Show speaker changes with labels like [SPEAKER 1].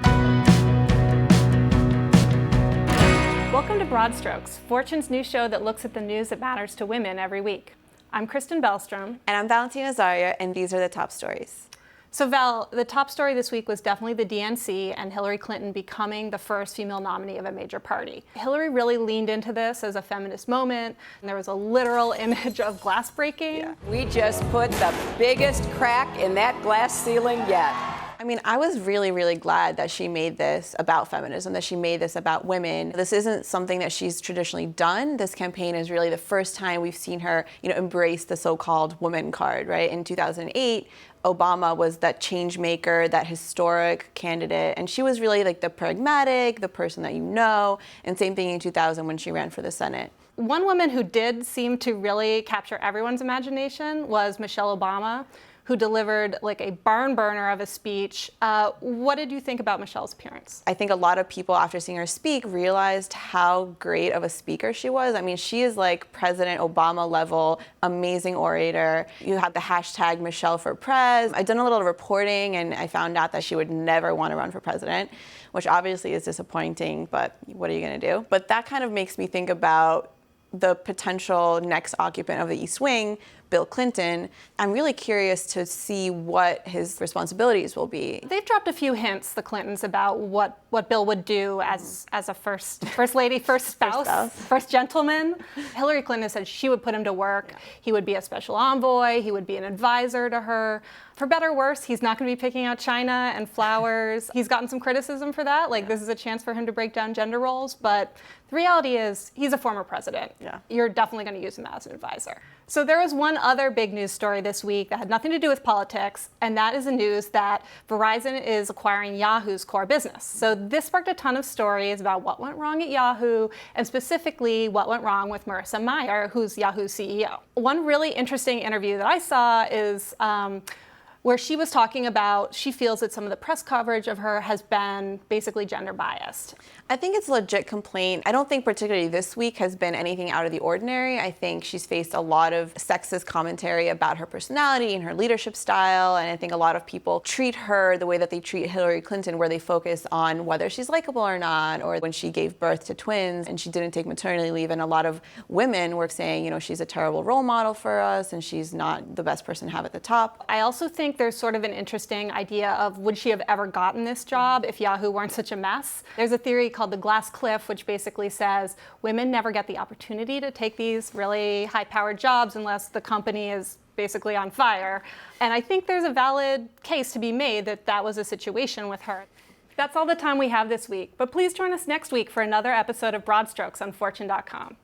[SPEAKER 1] Welcome to Broad Strokes, Fortune's new show that looks at the news that matters to women every week. I'm Kristen Bellstrom.
[SPEAKER 2] And I'm Valentina Zaria, and these are the top stories.
[SPEAKER 1] So Val, the top story this week was definitely the DNC and Hillary Clinton becoming the first female nominee of a major party. Hillary really leaned into this as a feminist moment, and there was a literal image of glass breaking.
[SPEAKER 3] Yeah. We just put the biggest crack in that glass ceiling yet.
[SPEAKER 2] I mean, I was really, really glad that she made this about feminism, that she made this about women. This isn't something that she's traditionally done. This campaign is really the first time we've seen her, embrace the so-called woman card, right? In 2008, Obama was that change maker, that historic candidate, and she was really like the pragmatic, the person that and same thing in 2000 when she ran for the Senate.
[SPEAKER 1] One woman who did seem to really capture everyone's imagination was Michelle Obama, who delivered like a barn burner of a speech. What did you think about Michelle's appearance?
[SPEAKER 2] I think a lot of people, after seeing her speak, realized how great of a speaker she was. I mean, she is like President Obama level, amazing orator. You have the hashtag Michelle for Prez. I've done a little reporting and I found out that she would never want to run for president, which obviously is disappointing, but what are you gonna do? But that kind of makes me think about the potential next occupant of the East Wing, Bill Clinton. I'm really curious to see what his responsibilities will be.
[SPEAKER 1] They've dropped a few hints, the Clintons, about what Bill would do as a first lady, first spouse, first gentleman. Hillary Clinton said she would put him to work. Yeah. He would be a special envoy. He would be an advisor to her. For better or worse, he's not going to be picking out china and flowers. He's gotten some criticism for that. This is a chance for him to break down gender roles. But the reality is he's a former president.
[SPEAKER 2] Yeah.
[SPEAKER 1] You're definitely going to use him as an advisor. So there was one other big news story this week that had nothing to do with politics, and that is the news that Verizon is acquiring Yahoo's core business. So this sparked a ton of stories about what went wrong at Yahoo, and specifically what went wrong with Marissa Mayer, who's Yahoo's CEO. One really interesting interview that I saw is where she was talking about she feels that some of the press coverage of her has been basically gender biased.
[SPEAKER 2] I think it's a legit complaint. I don't think particularly this week has been anything out of the ordinary. I think she's faced a lot of sexist commentary about her personality and her leadership style, and I think a lot of people treat her the way that they treat Hillary Clinton, where they focus on whether she's likable or not, or when she gave birth to twins and she didn't take maternity leave, and a lot of women were saying, she's a terrible role model for us and she's not the best person to have at the top.
[SPEAKER 1] I also think there's sort of an interesting idea of would she have ever gotten this job if Yahoo weren't such a mess? There's a theory called the glass cliff, which basically says women never get the opportunity to take these really high-powered jobs unless the company is basically on fire. And I think there's a valid case to be made that that was a situation with her. That's all the time we have this week, but please join us next week for another episode of Broad Strokes on Fortune.com.